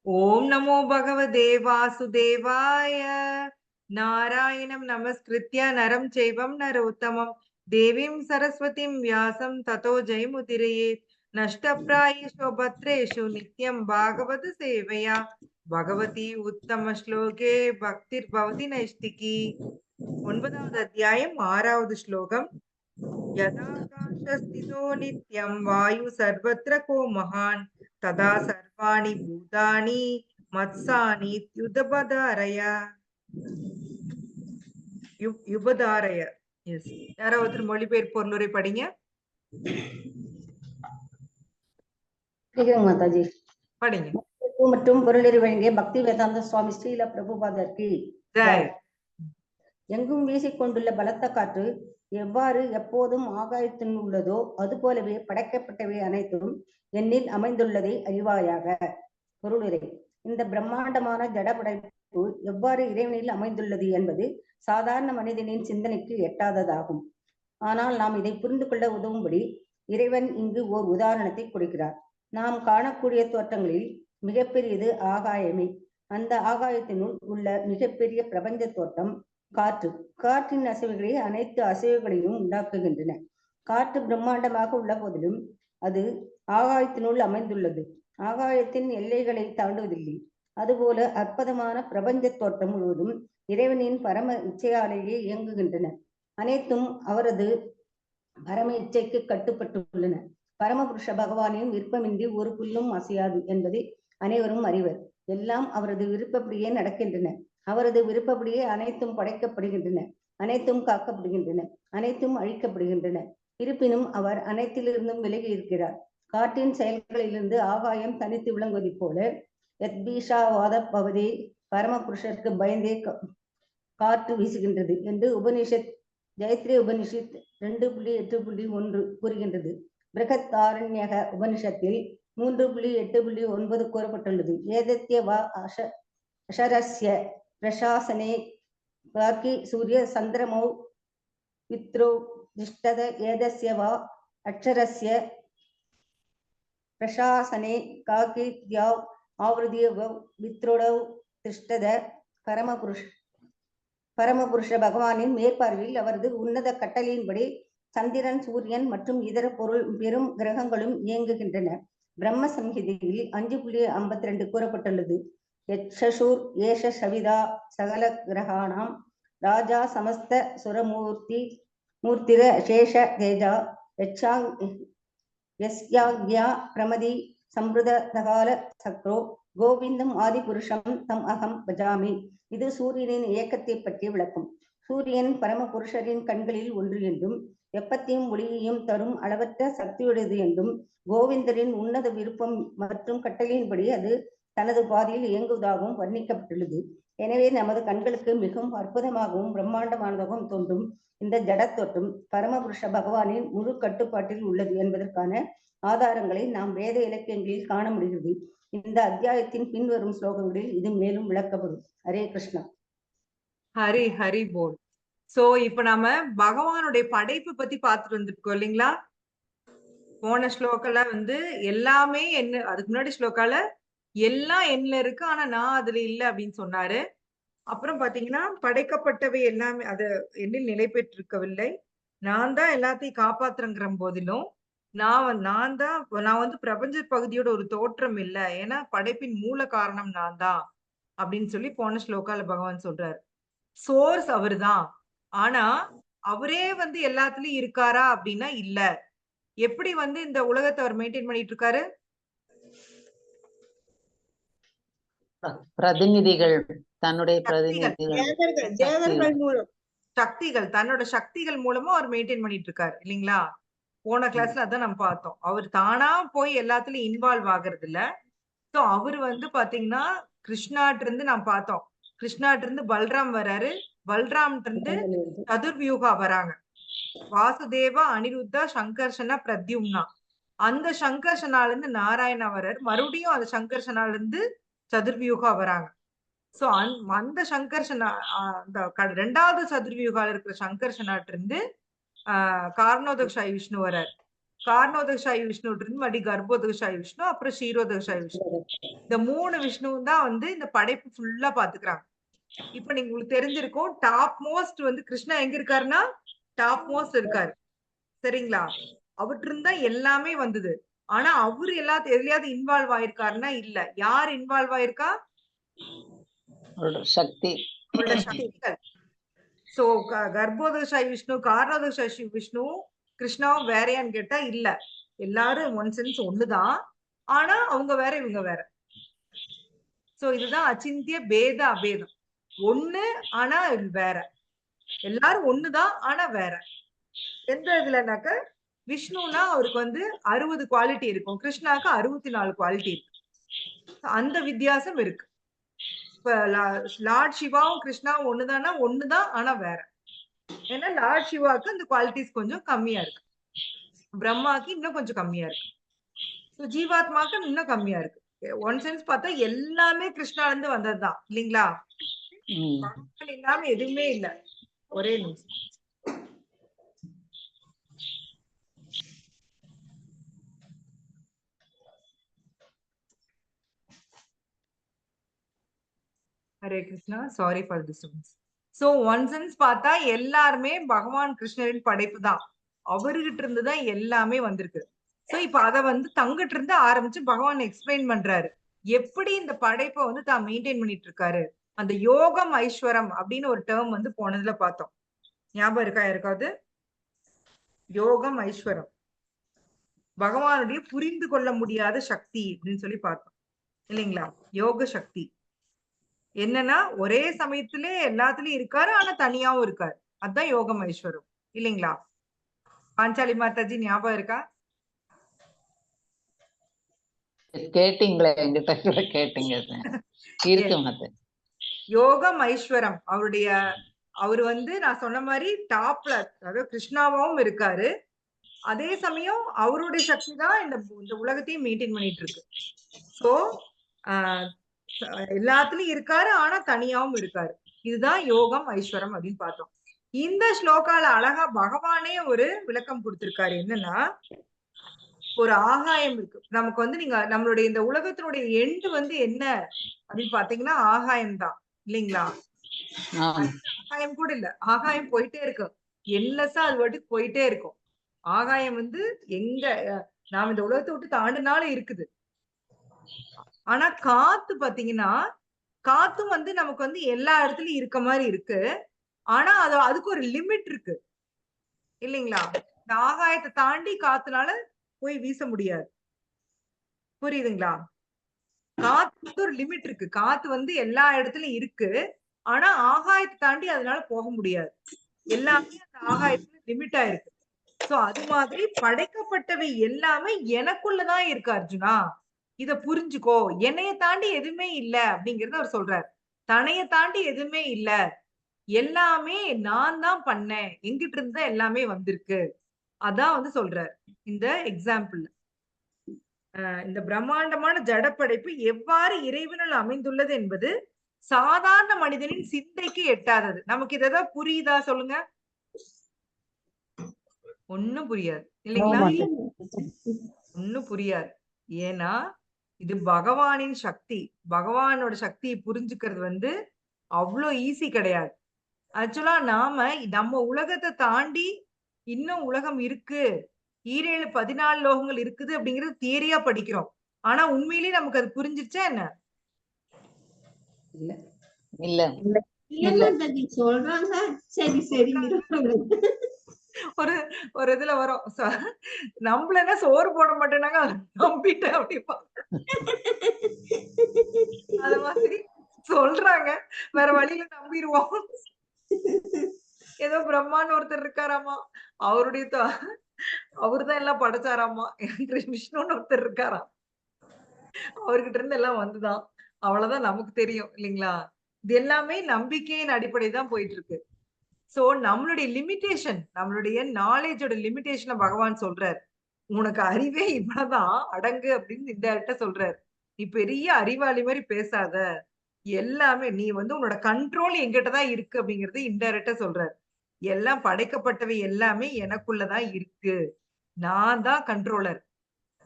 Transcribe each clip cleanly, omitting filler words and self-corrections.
ओम नमो भगवते वासुदेवाय। नारायणं नमस्कृत्य नरं चैवं नरोत्तमं देवीं सरस्वतीं व्यासं ततो जयमुदीरयेत्। नष्टप्रायेषु भद्रेषु नित्यं भागवत सेवया भगवती उत्तम श्लोके भक्तिर्भवति नैष्टिकी। 9வது அத்தியாயம் 6வது ஸ்லோகம். यदाकाशस्थितो नित्यं वायु सर्वत्र को महान् तदा सर्वाणि भूतानि मत्सानि யுபதாரய. எஸ், யாராவது மொழிபெயர்ப்பு பொருளுரை படிங்க. மாதாஜி படிங்க. மற்றும் பொருளுரை வழங்கிய பக்தி வேதாந்த சுவாமி ஸ்ரீல பிரபுபாதருக்கு எங்கும் வீசிக்கொண்டுள்ள பலத்த காற்று எவ்வாறு எப்போதும் ஆகாயத்தின் உள்ளதோ அது போலவே படைக்கப்பட்டவை அனைத்தும் என்னில் அமைந்துள்ளதை அறிவாயாக. பொருளுரை: இந்த பிரம்மாண்டமான ஜட படைப்பு எவ்வாறு இறைவனில் அமைந்துள்ளது என்பது சாதாரண மனிதனின் சிந்தனைக்கு எட்டாததாகும். ஆனால் நாம் இதை புரிந்து கொள்ள உதவும்படி இறைவன் இங்கு ஓர் உதாரணத்தை கொடுக்கிறார். நாம் காணக்கூடிய தோற்றங்களில் மிகப்பெரியது ஆகாயமே. அந்த ஆகாயத்தினுள் உள்ள மிகப்பெரிய பிரபஞ்ச தோற்றம் காற்று. காற்றின் அசைவுகளே அனைத்து அசைவுகளையும் உண்டாக்குகின்றன. காற்று பிரம்மாண்டமாக உள்ள போதிலும் அது ஆகாயத்தினுள் அமைந்துள்ளது. ஆகாயத்தின் எல்லைகளை தாண்டுவதில்லை. அதுபோல அற்புதமான பிரபஞ்ச தோற்றம் முழுவதும் இறைவனின் பரம இச்சையாலேயே இயங்குகின்றன. அனைத்தும் அவரது பரம இச்சைக்கு கட்டுப்பட்டுள்ளன. பரமபுருஷ பகவானின் விருப்பமின்றி ஒரு புல்லும் அசையாது என்பதை அனைவரும் அறிவர். எல்லாம் அவரது விருப்பப்படியே நடக்கின்றன. அவரது விருப்பப்படியே அனைத்தும் படைக்கப்படுகின்றன, அனைத்தும் காக்கப்படுகின்றன, அனைத்தும் அழிக்கப்படுகின்றன. இருப்பினும் அவர் அனைத்திலிருந்தும் விலகி இருக்கிறார். காற்றின் செயல்களிலிருந்து ஆகாயம் தனித்து விளங்குவதைப் போல யத்பீஷாவாத பவதே பரமபுருஷருக்கு பயந்தே காற்று வீசுகின்றது என்று உபனிஷத் ஜெயத்ரி உபனிஷத் 2.8.1 கூறுகின்றது. பிரகத் ஆரண்யக உபனிஷத்தில் 3.8.9 கூறப்பட்டுள்ளது. ஏதத்ய வா அஷரஸ்ய பிரசாசனே வாக்கி சூரிய சந்திரமௌ வித்ரோ திஷ்டத ஏதஸ்ய வா அக்ஷரஸ்ய பிரசாசனே காக்கி தியாவ் ஆவருதிய வித்ரோடவ் திஷ்டத. பரமபுருஷ பகவானின் மேற்பார்வையில் அவரது உன்னத கட்டளையின்படி சந்திரன், சூரியன் மற்றும் இதர பெரும் கிரகங்களும் இயங்குகின்றன. பிரம்ம சம்ஹிதையில் 5.52 கூறப்பட்டுள்ளது. யக்ஷூர் ஏஷ சவிதா சகல கிரகாணாம் ராஜா சமஸ்த மூர்த்திர சேஷ தேஜா யஸ்யாக்யா பிரமதி சம்பிருதகால சக்ரோ கோவிந்தம் ஆதிபுருஷம் தம் அகம் பஜாமி. இது சூரியனின் இயக்கத்தை பற்றி விளக்கும். சூரியன் பரமபுருஷரின் கண்களில் ஒன்று என்றும் வெப்பத்தையும் ஒளியையும் தரும் அளவற்ற சக்தியுடையது என்றும் கோவிந்தரின் உன்னத விருப்பம் மற்றும் கட்டளையின்படி அது தனது பாதையில் இயங்குவதாகவும் வர்ணிக்கப்பட்டுள்ளது. எனவே நமது கண்களுக்கு மிகவும் அற்புதமாகவும் பிரம்மாண்டமானதாகவும் தோன்றும் இந்த ஜட தோற்றம் பரமபுருஷ பகவானின் முழு கட்டுப்பாட்டில் உள்ளது என்பதற்கான ஆதாரங்களை நாம் வேத இலக்கியங்களில் காண முடிகிறது. இந்த அத்தியாயத்தின் பின்வரும் ஸ்லோகங்களில் இது மேலும் விளக்கப்படும். ஹரே கிருஷ்ணா. ஹரி ஹரி போல். சோ இப்ப நாம பகவானுடைய படைப்பு பத்தி பார்த்துட்டு வந்துருக்கோம் இல்லைங்களா? போன ஸ்லோக்கால எல்லாமே என்ன, அதுக்கு முன்னாடி ஸ்லோக்கால எல்லாம் என்ன இருக்கு ஆனா நான் அதுல இல்ல அப்படின்னு சொன்னாரு. அப்புறம் பாத்தீங்கன்னா படைக்கப்பட்டவை எல்லாமே அது என்னில் நிலை பெற்றிருக்கவில்லை, நான் தான் எல்லாத்தையும் காப்பாத்துறங்கிற போதிலும் நான் பிரபஞ்ச பகுதியோட ஒரு தோற்றம் இல்லை, ஏன்னா படைப்பின் மூல காரணம் நான் தான் அப்படின்னு சொல்லி போன ஸ்லோகால பகவான் சொல்றாரு. சோர்ஸ் அவரு தான், ஆனா அவரே எல்லாத்துலயும் இருக்காரா அப்படின்னா இல்ல. எப்படி இந்த உலகத்தை அவர் மெயின்டைன் பண்ணிட்டு இருக்காரு? பிரதிநிதிகள், தன்னுடைய சக்திகள், தன்னோட சக்திகள் மூலமா அவர் மெயின்டைன் பண்ணிட்டு இருக்காரு இல்லைங்களா? போன கிளாஸ்ல அதான் நம்ம பார்த்தோம். அவர் தானா போய் எல்லாத்துலயும் இன்வால்வ் ஆகுறது இல்ல. சோ அவரு பாத்தீங்கன்னா கிருஷ்ணாட்டு இருந்து நாம் பார்த்தோம், கிருஷ்ணாட்டு இருந்து பல்ராம் வராரு, பல்ராம் இருந்து சதுர்வியூகா வராங்க, வாசுதேவா, அனிருத்தா, சங்கர்ஷனா, பிரத்யும்னா. அந்த சங்கர்ஷனால இருந்து நாராயணா வர்றாரு, மறுபடியும் அந்த சங்கர்ஷனால இருந்து சதுர்வியூகா வராங்க. சோ அந்த சங்கர்ஷனா, அந்த 2வது சதுர்வியூகால இருக்கிற சங்கர்ஷனாட்டு இருந்து காரணோதக்ஷாய் விஷ்ணு வர்றாரு. காரணோதகசாயி விஷ்ணு இருந்து மறுபடி கர்ப்போதகசாயி விஷ்ணு, அப்புறம் க்ஷீரோதகசாயி விஷ்ணு. இந்த 3 விஷ்ணுவும் தான் வந்து இந்த படைப்பு ஃபுல்லா பாத்துக்கிறாங்க. இப்ப நீங்க உங்களுக்கு தெரிஞ்சிருக்கும், டாப் மோஸ்ட் வந்து கிருஷ்ணா எங்க இருக்காருன்னா டாப் மோஸ்ட் இருக்காரு. சரிங்களா? அவற்றிருந்து தான் எல்லாமே வந்தது. ஆனா அவரு எதுலயாவது இன்வால்வ் ஆயிருக்காருன்னா இல்ல. யார் இன்வால்வ் ஆயிருக்கா? அவரோட சக்தி. அவரோட சக்திகள். சோ கர்ப்போதகசாயி விஷ்ணு, காரணோதகசாயி விஷ்ணு, கிருஷ்ணாவும் வேறயான்னு கேட்டா இல்ல. எல்லாரும் ஒன் சென்ஸ் ஒண்ணுதான். ஆனா அவங்க வேற, இவங்க வேற. சோ இதுதான் அச்சிந்திய பேத அபேதம். ஒண்ணு ஆனா வேற. எல்லாரும் ஒண்ணுதான் ஆனா வேற. எந்த இதுலனாக்க விஷ்ணுனா அவருக்கு வந்து 60 குவாலிட்டி இருக்கும். கிருஷ்ணாக்கு 64 குவாலிட்டி இருக்கு. அந்த வித்தியாசம் இருக்கு. இப்ப லார்ட் சிவாவும் கிருஷ்ணாவும் ஒண்ணுதானா ஒண்ணுதான் ஆனா வேற. ஏன்னா லார்ட் சிவாக்கு அந்த குவாலிட்டிஸ் கொஞ்சம் கம்மியா இருக்கு. பிரம்மாக்கு இன்னும் கொஞ்சம் கம்மியா இருக்கு. ஜீவாத்மாக்கு இன்னும் கம்மியா இருக்கு. ஒன் சென்ஸ் பார்த்தா எல்லாமே கிருஷ்ணால இருந்து வந்ததுதான் இல்லீங்களா? பகவான் இல்லாம எதுவுமே இல்ல. ஒரே நிமிஷம். Hare Krishna, sorry for disturbance. So one sense பார்த்தா எல்லாருமே பகவான் கிருஷ்ணரின் படைப்பு தான். அவர்கிட்ட இருந்து தான் எல்லாமே வந்திருக்கு. சோ இப்ப அத வந்து தங்கிட்ட இருந்து ஆரம்பிச்சு பகவான் எக்ஸ்பிளைன் பண்றாரு. எப்படி இந்த படைப்பை வந்து தான் மெயின்டைன் பண்ணிட்டு இருக்காரு. அந்த யோகம் ஐஸ்வரம் அப்படின்னு ஒரு டேர்ம் வந்து போனதுல பார்த்தோம். ஞாபகம் இருக்கா யாருக்காவது? யோகம் ஐஸ்வரம் பகவானுடைய புரிந்து கொள்ள முடியாத சக்தி அப்படின்னு சொல்லி பார்த்தோம் இல்லைங்களா? யோக சக்தி என்னன்னா ஒரே சமயத்திலே எல்லாத்துலயும் இருக்காரு, ஆனா தனியாவும் இருக்காரு. அதுதான் யோகம் ஐஸ்வரம் இல்லைங்களா? பாஞ்சாலி மாதாஜி ஞாபகம் இருக்கா? கேட்டீங்களே, என்கிட்ட கூட கேட்டீங்க. இருக்கு மாதாஜி. யோகம் ஐஸ்வரம் அவரு வந்து நான் சொன்ன மாதிரி டாப்ல, அதாவது கிருஷ்ணாவும் இருக்காரு. அதே சமயம் அவருடைய சக்தி தான் இந்த உலகத்தையும் மெயின்டைன் பண்ணிட்டு இருக்கு. சோ எல்லாத்துலயும் இருக்காரு, ஆனா தனியாவும் இருக்காரு. இதுதான் யோகம் ஐஸ்வரம் அப்படின்னு பார்த்தோம். இந்த ஸ்லோகால அழகா பகவானே ஒரு விளக்கம் கொடுத்திருக்காரு. என்னன்னா, ஒரு ஆகாயம் இருக்கு. நமக்கு வந்து நீங்க நம்மளுடைய இந்த உலகத்தினுடைய எண்டு வந்து என்ன அப்படின்னு பாத்தீங்கன்னா ஆகாயம் தான் இல்லைங்களா? ஆகாயம் கூட இல்ல, ஆகாயம் போயிட்டே இருக்கு. என்லெஸ்ஸா அது வாட்டுக்கு போயிட்டே இருக்கும். ஆகாயம் வந்து எங்க நாம இந்த உலகத்தை விட்டு தாண்டினாலும் இருக்குது. ஆனா காத்து பாத்தீங்கன்னா, காத்தும் வந்து நமக்கு வந்து எல்லா இடத்துலயும் இருக்க மாதிரி இருக்கு. ஆனா அதுக்கு ஒரு லிமிட் இருக்கு இல்லைங்களா? இந்த ஆகாயத்தை தாண்டி காத்துனால போய் வீச முடியாது. புரியுதுங்களா? காத்துக்கு ஒரு லிமிட் இருக்கு. காத்து வந்து எல்லா இடத்துலயும் இருக்கு. ஆனா ஆகாயத்தை தாண்டி அதனால போக முடியாது. எல்லாமே அந்த ஆகாயத்துல லிமிட் ஆயிருக்கு. சோ அது மாதிரி படைக்கப்பட்டவை எல்லாமே எனக்குள்ளதான் இருக்கு அர்ஜுனா. இத புரிஞ்சுக்கோ. என்னைய தாண்டி எதுவுமே இல்ல அப்படிங்கறத அவர் சொல்றாரு. தன்னைய தாண்டி எதுவுமே இல்ல. எல்லாமே நான் தான் பண்ணேன். எங்கிட்ட இருந்து தான் எல்லாமே வந்திருக்கு. அதான் வந்து சொல்றாரு இந்த எக்ஸாம்பிள். இந்த பிரம்மாண்டமான ஜடப்படைப்பு எவ்வாறு இறைவனால் அமைந்துள்ளது என்பது சாதாரண மனிதனின் சிந்தைக்கு எட்டாதது. நமக்கு இததான் புரியுதா சொல்லுங்க? ஒண்ணும் புரியாது இல்லைங்களா? ஒண்ணும் புரியாது. ஏன்னா இது பகவானின் சக்தி. பகவானோட சக்தியை புரிஞ்சுக்கிறது வந்து அவ்வளவு ஈஸி கிடையாது. ஆக்சுவலா நம்ம உலகத்தை தாண்டி இன்னும் உலகம் இருக்கு, 17 14 லோகங்கள் இருக்குது அப்படிங்கிறது தியரியா படிக்கிறோம். ஆனா உண்மையிலேயே நமக்கு அது புரிஞ்சிருச்சா என்ன? இல்ல இல்ல சொல்றாங்க. சரி சரி ஒரு ஒரு இதுல வரும், நம்மள சோறு போட மாட்டேனாங்க நம்பிட்டேன் அப்படிப்பா. அத மாதிரி சொல்றாங்க, வேற வழியில நம்பிடுவோம். ஏதோ பிரம்மான்னு ஒருத்தர் இருக்காராமா, அவருதான் எல்லாம் படைச்சாராமா. விஷ்ணுன்னு ஒருத்தர் இருக்காராம், அவர்கிட்ட இருந்து எல்லாம் வந்துதான். அவ்வளவுதான் நமக்கு தெரியும் இல்லைங்களா? இது எல்லாமே நம்பிக்கையின் அடிப்படை தான் போயிட்டு இருக்கு. சோ நம்மளுடைய லிமிடேஷன், நம்மளுடைய நாலேஜோட லிமிடேஷனை பகவான் சொல்றாரு. உனக்கு அறிவே இவ்வளவுதான், அடங்கு அப்படின்னு இன்டைரக்டா சொல்றாரு. நீ பெரிய அறிவாளி மாதிரி பேசாத, எல்லாமே நீ வந்து உன்னோட கண்ட்ரோல் எங்கிட்டதான் இருக்கு அப்படிங்கறது இன்டைரக்டா சொல்றாரு. எல்லாம் படைக்கப்பட்டவை எல்லாமே எனக்குள்ளதான் இருக்கு. நான் தான் கண்ட்ரோலர்.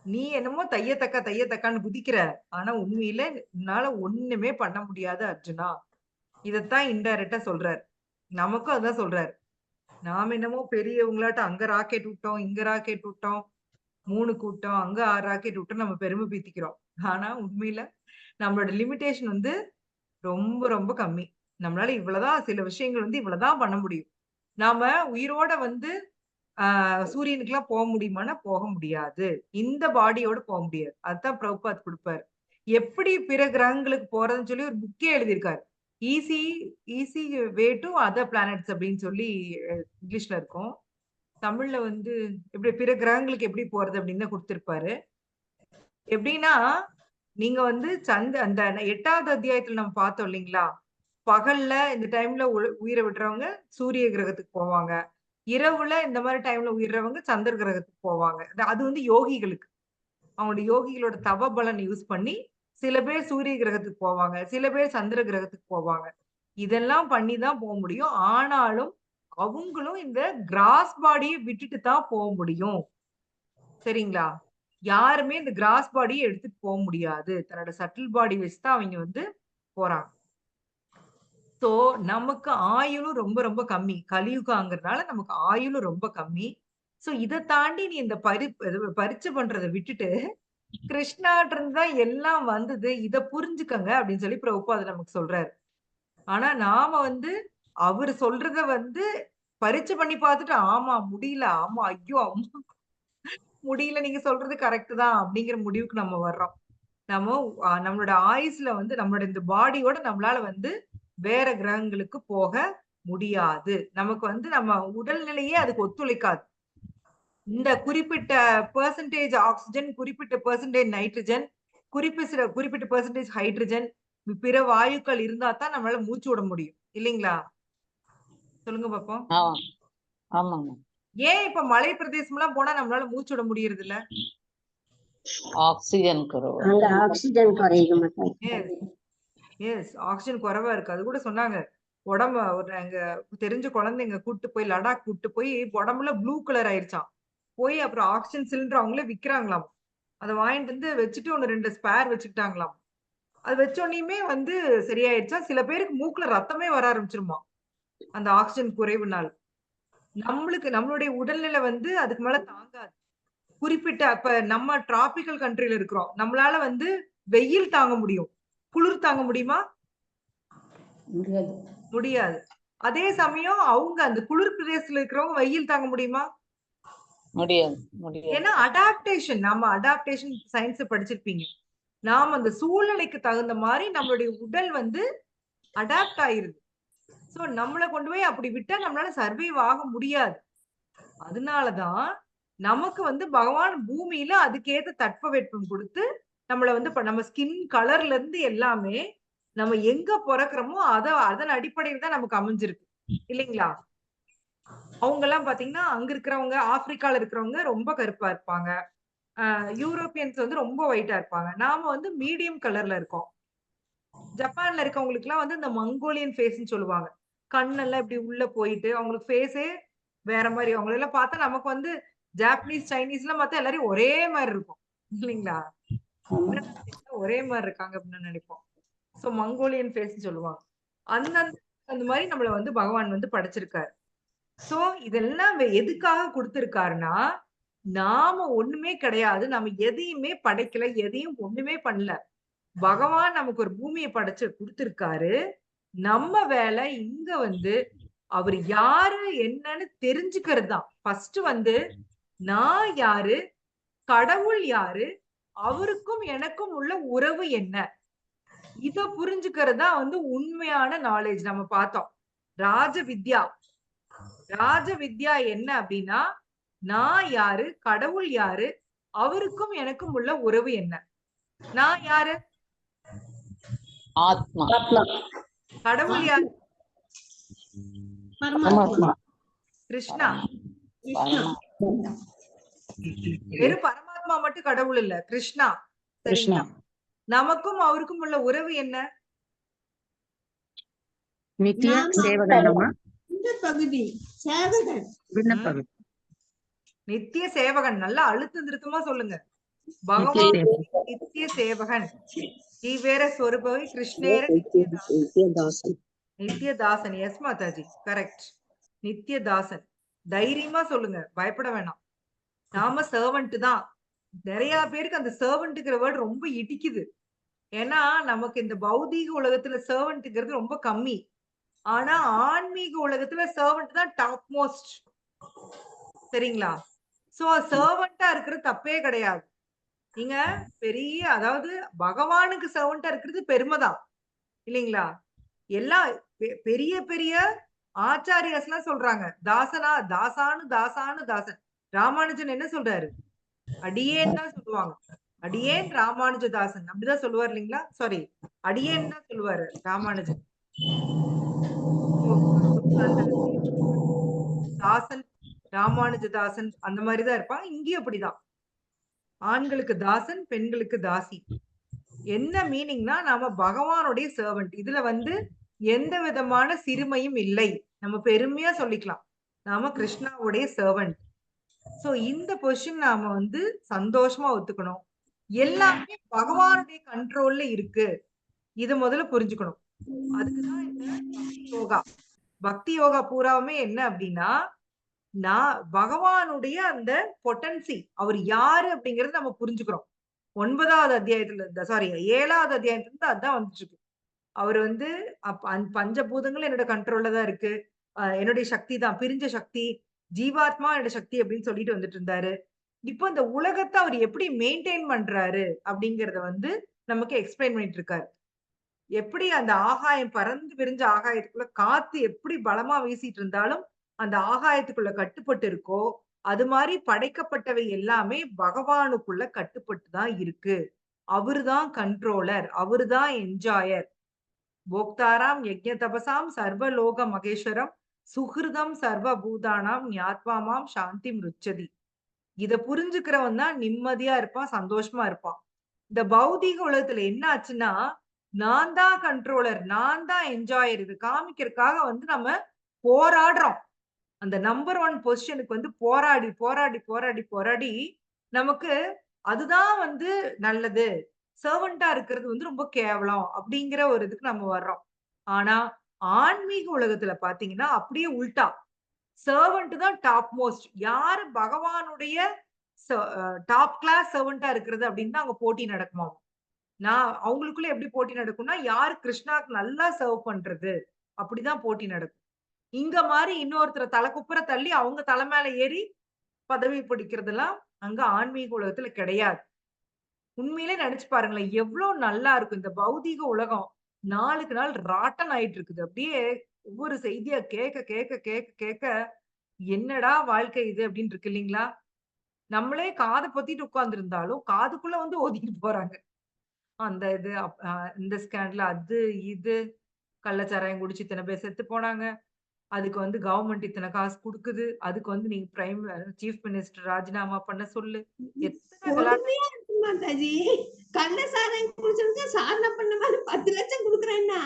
நீ என்னமோ தையத்தக்கான்னு குதிக்கிற. ஆனா உண்மையில உன்னால ஒண்ணுமே பண்ண முடியாது அர்ஜுனா. இதத்தான் இன்டைரக்டா சொல்றாரு. நமக்கும் அதான் சொல்றாரு. நாம என்னமோ பெரியவங்களாட்ட அங்க ராக்கெட் விட்டோம், இங்க ராக்கெட் விட்டோம், 3 கூட்டம், அங்க 6 ராக்கெட் விட்டோம் நம்ம பெருமை பீத்திக்கிறோம். ஆனா உண்மையில நம்மளோட லிமிட்டேஷன் வந்து ரொம்ப ரொம்ப கம்மி. நம்மளால இவ்வளவுதான் சில விஷயங்கள் வந்து இவ்வளவுதான் பண்ண முடியும். நாம உயிரோட வந்து சூரியனுக்குலாம் போக முடியுமான்னா போக முடியாது. இந்த பாடியோட போக முடியாது. அதுதான் பிரபுபாத் குடுப்பாரு. எப்படி பிற கிரகங்களுக்கு போறதுன்னு சொல்லி ஒரு புக்கே எழுதியிருக்காரு. Easy easy way to other planets அப்படின்னு சொல்லி இங்கிலீஷ்ல இருக்கும். தமிழ்ல வந்து எப்படி பிற கிரகங்களுக்கு எப்படி போறது அப்படின்னு தான் குடுத்திருப்பாரு. எப்படின்னா, நீங்க வந்து அந்த 8வது அத்தியாயத்துல நம்ம பார்த்தோம் இல்லைங்களா? பகல்ல இந்த டைம்ல உயிர விடுறவங்க சூரிய கிரகத்துக்கு போவாங்க. இரவுல இந்த மாரி டைம்ல உயிர்றவங்க சந்திர கிரகத்துக்கு போவாங்க. அது வந்து யோகிகளுக்கு. அவங்களுடைய யோகிகளோட தவ பலன் யூஸ் பண்ணி, சில பேர் சூரிய கிரகத்துக்கு போவாங்க. சில பேர் சந்திர கிரகத்துக்கு போவாங்க. இதெல்லாம் பண்ணி தான் போ முடியும். ஆனாலும், அவங்களும் இந்த கிராஸ் பாடிய விட்டுட்டு தான் போ முடியும். சரிங்களா? யாருமே இந்த கிராஸ் பாடிய எடுத்துட்டு போ முடியாது. தன்னோட சட்டில் பாடி வச்சு தான் அவைங்க வந்து போறாங்க. சோ, நமக்கு ஆயுளும் ரொம்ப ரொம்ப கம்மி. கலியுகங்கிறதுனால நமக்கு ஆயுளும் ரொம்ப கம்மி. சோ, இத தாண்டி நீ இந்த பரீட்சை பண்றத விட்டுட்டு, கிருஷ்ணாட்ட இருந்து தான் எல்லாம் வந்தது. இத புரிஞ்சுக்கங்க அப்படின்னு சொல்லி பிரபுபாத் நமக்கு சொல்றாரு. ஆனா நாம வந்து அவரு சொல்றத வந்து பரீட்சை பண்ணி பார்த்துட்டு, ஆமா முடியல. ஆமா ஐயோ! அம்மா முடியல. நீங்க சொல்றது கரெக்ட் தான் அப்படிங்கிற முடிவுக்கு நம்ம வர்றோம். நம்ம நம்மளோட ஆயுஸ்ல வந்து நம்மளோட இந்த பாடியோட நம்மளால வந்து வேற கிரகங்களுக்கு போக முடியாது. நமக்கு வந்து நம்ம உடல்நிலையே அதுக்கு ஒத்துழைக்காது. இந்த குறிப்பிட்ட பெர்சன்டேஜ் ஆக்ஸிஜன், குறிப்பிட்ட பெர்சன்டேஜ் நைட்ரஜன், குறிப்பிட்ட பெர்சன்டேஜ் ஹைட்ரஜன், பிற வாயுக்கள் இருந்தா தான் நம்மளால மூச்சு விட முடியும். இல்லீங்களா? சொல்லுங்க பாப்போம். ஆமாங்க. ஏன் இப்ப மலை பிரதேசம்லாம் போனா நம்மளால மூச்சு விட முடியறது இல்ல? ஆக்சிஜன் குறைவு. அங்க ஆக்சிஜன் குறையுது மட்டும். எஸ். ஆக்ஸிஜன் குறைவா இருக்கு. அது கூட சொன்னாங்க. உடம்ப எங்க தெரிஞ்ச குழந்தைங்க கூட்டு போய் லடாக் கூட்டு போய் உடம்புல ப்ளூ கலர் ஆயிருச்சாம். போய் அப்புறம் ஆக்ஸிஜன் சிலிண்டர் அவங்களே விக்கிறாங்களாம். அத வாங்கிட்டு வந்து வச்சுட்டு 1, 2 ஸ்பேர் வச்சுக்கிட்டாங்களாம். அது வச்சோனயுமே வந்து சரியாயிடுச்சா? சில பேருக்கு மூக்குல ரத்தமே வர ஆரம்பிச்சுருமாம். அந்த ஆக்ஸிஜன் குறைவுனால. நம்மளுடைய உடல்நிலை வந்து அதுக்கு மேல தாங்காது. குறிப்பிட்ட அப்ப நம்ம டிராபிக்கல் கண்ட்ரில இருக்கிறோம். நம்மளால வந்து வெயில் தாங்க முடியும். குளிர் தாங்க முடியுமா? முடியாது. முடியாது. அதே சமயம் அவங்க அந்த குளிர் பிரதேசத்துல இருக்கிறவங்க வெயில் தாங்க முடியுமா? முடியாது. ஏன்னா நம்ம அடாப்டேஷன் சயின்ஸ் படிச்சிருப்பீங்க. நாம அந்த சூழ்நிலைக்கு தகுந்த மாரி நம்மளுடைய உடல் வந்து அடாப்ட் ஆயிருது. சோ நம்மள கொண்டு போய் அப்படி விட்டா நம்மளால சர்வைவ் ஆக முடியாது. அதனால தான் நமக்கு வந்து பகவான் பூமியில அதுக்கேத்த தட்பவெப்பம் குடுத்து, நம்மள வந்து நம்ம ஸ்கின் கலர்ல இருந்து எல்லாமே நம்ம எங்க பொறக்குறோமோ அதன் அடிப்படையில தான் நமக்கு அமைஞ்சிருக்கு. இல்லைங்களா? அவங்கலாம் பாத்தீங்கன்னா, அங்க இருக்கிறவங்க, ஆப்பிரிக்கால இருக்கிறவங்க ரொம்ப கருப்பா இருப்பாங்க. யூரோப்பியன்ஸ் வந்து ரொம்ப ஒயிட்டா இருப்பாங்க. நாம வந்து மீடியம் கலர்ல இருக்கோம். ஜப்பான்ல இருக்கவங்களுக்குலாம் வந்து இந்த மங்கோலியன் ஃபேஸ்ன்னு சொல்லுவாங்க. கண்ணெல்லாம் இப்படி உள்ள போயிட்டு, அவங்களுக்கு ஃபேஸே வேற மாரி. அவங்களெல்லாம் பார்த்தா நமக்கு வந்து ஜாப்பனீஸ், சைனீஸ்லாம் பார்த்தா எல்லாரையும் ஒரே மாரி இருக்கும். இல்லைங்களா? ஆமா. என்னடா ஒரே மாரி இருக்காங்க அப்படின்னு நினைப்போம். சோ மங்கோலியன் ஃபேஸ்ன்னு சொல்லுவாங்க. அந்த அந்த மாரி நம்மள வந்து பகவான் வந்து படைச்சிருக்காரு. சோ இதெல்லாம் எதுக்காக குடுத்திருக்காருன்னா, நாம ஒண்ணுமே கிடையாது. நாம எதையுமே படைக்கல. எதையும் ஒண்ணுமே பண்ணல. பகவான் நமக்கு ஒரு பூமிய படைச்சு குடுத்திருக்காரு. நம்ம வேலை இங்க வந்து அவரு யாரு என்னன்னு தெரிஞ்சுக்கிறது தான். ஃபர்ஸ்ட் வந்து நான் யாரு? கடவுள் யாரு? அவருக்கும் எனக்கும் உள்ள உறவு என்ன? இத புரிஞ்சுக்கிறது தான் வந்து உண்மையான நாலேட்ஜ் நம்ம பார்த்தோம். ராஜ வித்யா. ராஜ வித்யா என்ன அப்டின்னா, நான் யாரு? கடவுள் யாரு? அவருக்கும் எனக்கும் உள்ள உறவு என்ன? நான் யாரு? ஆத்மா. கடவுள் யாரு? பரமாத்மா. கிருஷ்ணா. பரமா. வெறும் பரமாத்மா மட்டும் கடவுள் இல்ல. கிருஷ்ணா. சரிங்களா? நமக்கும் அவருக்கும் உள்ள உறவு என்ன? நித்திய சேவகனமா இந்த பகுதி சேவகன். ம். நித்திய சேவகன். நல்லா அழுத்த திருத்தமா சொல்லுங்க. நித்திய பகவான் சேவகன். நித்திய சேவகன். ஜீவேர ஸ்வரூபவை கிருஷ்ணேர நித்யதாசன். நித்யதாசன். நித்யதாசன். Yes Mataji, correct. நித்யதாசன். தைரியமா சொல்லுங்க, பயப்பட வேணாம். நாம சர்வெண்ட் தான். நிறைய பேருக்கு அந்த சர்வெண்ட்ங்கிற வேர்டு ரொம்ப இடிக்குது. ஏன்னா நமக்கு இந்த பௌதீக உலகத்துல சர்வெண்ட்ங்கிறது ரொம்ப கம்மி. ஆனா ஆன்மீக உலகத்துல சர்வெண்ட் தான் டாப் மோஸ்ட். சரிங்களா? சோ சர்வெண்டா இருக்கிறது தப்பே கிடையாது. நீங்க பெரிய, அதாவது பகவானுக்கு சர்வெண்டா இருக்கிறது பெருமைதான் இல்லைங்களா? எல்லாம் பெரிய பெரிய ஆச்சாரியாஸ் எல்லாம் சொல்றாங்க, தாசனா தாசானு தாசானு தாசன். ராமானுஜன் என்ன சொல்றாரு? அடியேன் தான் சொல்லுவாங்க. அடியேன் ராமானுஜதாசன் அப்படிதான் சொல்லுவார் இல்லைங்களா? சாரி, அடியேன் தான் சொல்லுவாரு ராமானுஜன். தாசன், ராமானுஜதாசன் அந்த மாதிரிதான் இருப்பாங்க. இங்கேயும் அப்படிதான். ஆண்களுக்கு தாசன், பெண்களுக்கு தாசி. என்ன மீனிங்னா நாம பகவானுடைய சர்வெண்ட். இதுல வந்து எந்த விதமான சிறுமையும் இல்லை. நம்ம பெருமையா சொல்லிக்கலாம், நாம கிருஷ்ணாவுடைய சர்வெண்ட். சோ இந்த பொசிஷன் நாம வந்து சந்தோஷமா ஒத்துக்கணும். எல்லாமே பகவானுடைய கண்ட்ரோல்ல இருக்கு. இத முதல்ல புரிஞ்சுக்கணும். அதுக்குதான் இந்த பக்தி யோகா. பக்தி யோகா பூராவுமே என்ன அப்படின்னா, நான் பகவானுடைய அந்த பொட்டன்சி, அவர் யாரு அப்படிங்கறத நம்ம புரிஞ்சுக்கிறோம். 9வது அத்தியாயத்துல, சாரி 7வது அத்தியாயத்துல இருந்து அதான் வந்துட்டு இருக்கு. அவர் வந்து பஞ்சபூதங்கள் என்னோட கண்ட்ரோல்ல தான் இருக்கு. என்னுடைய சக்தி தான், பிரிஞ்ச சக்தி, ஜீவாத்மா என்னோட சக்தி அப்படின்னு சொல்லிட்டு வந்துட்டு இருந்தாரு. இப்போ இந்த உலகத்தை அவர் எப்படி மெயின்டைன் பண்றாரு அப்படிங்கறத வந்து நமக்கு எக்ஸ்பிளைன் பண்ணிட்டு இருக்காரு. எப்படி அந்த ஆகாயம், பறந்து விரிஞ்ச ஆகாயத்துக்குள்ள காத்து எப்படி பலமா வீசிட்டு இருந்தாலும் அந்த ஆகாயத்துக்குள்ள கட்டுப்பட்டு இருக்கோ, அது மாதிரி படைக்கப்பட்டவை எல்லாமே பகவானுக்குள்ள கட்டுப்பட்டு தான் இருக்கு. அவருதான் கண்ட்ரோலர், அவருதான் என்ஜாயர். போக்தாராம் யஜ்ஞ தபசாம் சர்வலோக மகேஸ்வரம் சுஹிருதம் சர்வ பூதானாம் ஞாத்வாமாம் சாந்தி ருச்சதி. இத புரிஞ்சுக்கிறவன் தான் நிம்மதியா இருப்பான், சந்தோஷமா இருப்பான். இந்த பௌதீக உலகத்துல என்ன ஆச்சுன்னா, நான் தான் கண்ட்ரோலர், நான் தான் என்ஜாயர், இது காமிக்கிறதுக்காக வந்து நம்ம போராடுறோம். அந்த நம்பர் 1 பொசிஷனுக்கு வந்து போராடி போராடி போராடி போராடி நமக்கு அதுதான் வந்து நல்லது, சர்வெண்டா இருக்கிறது வந்து ரொம்ப கேவலம் அப்படிங்கிற ஒரு இதுக்கு நம்ம வர்றோம். ஆனா ஆன்மீக உலகத்துல பாத்தீங்கன்னா அப்படியே உல்டா. சர்வெண்ட் தான் டாப் மோஸ்ட். யாரு பகவானுடைய டாப் கிளாஸ் சர்வெண்டா இருக்கிறது அப்படின்னு தான் அங்க போட்டி நடக்குமா. நான் அவங்களுக்குள்ள எப்படி போட்டி நடக்கும்னா, யாரு கிருஷ்ணாக்கு நல்லா சர்வ் பண்றது அப்படிதான் போட்டி நடக்கும். இங்க மாரி இன்னொருத்தர தலைக்குப்புற தள்ளி அவங்க தலை மேல ஏறி பதவி பிடிக்கிறதெல்லாம் அங்க ஆன்மீக உலகத்துல கிடையாது. உண்மையிலே நினைச்சு பாருங்களேன், எவ்வளவு நல்லா இருக்கும். இந்த பௌதீக உலகம் நாளுக்கு நாள் ராட்டன் ஆயிட்டு இருக்குது. அப்படியே ஒவ்வொரு செய்தியா கேட்க கேட்க கேட்க கேட்க என்னடா வாழ்க்கை இது அப்படின்னு இருக்கு இல்லீங்களா? நம்மளே காத பொத்திட்டு உட்கார்ந்து இருந்தாலும் காதுக்குள்ள வந்து ஓதிட்டு போறாங்க. அந்த இது இந்த ஸ்கேன்ல அது இது கள்ளச்சாராயம் குடிச்சு இத்தனை பேர் செத்து போனாங்க. அதுக்கு வந்து கவர்மெண்ட் இத்தனை காசு குடுக்குது. அதுக்கு வந்து நீங்க சீஃப் மினிஸ்டர் ராஜினாமா பண்ண சொல்லு. எத்தனை கலாட்டா. கொடுமையா இருக்கு மாதாஜி. கள்ள சாராயம் குடிச்சவனுக்கு சாதனை பண்ண மாதிரி 10 லட்சம் குடுக்குறேன்னா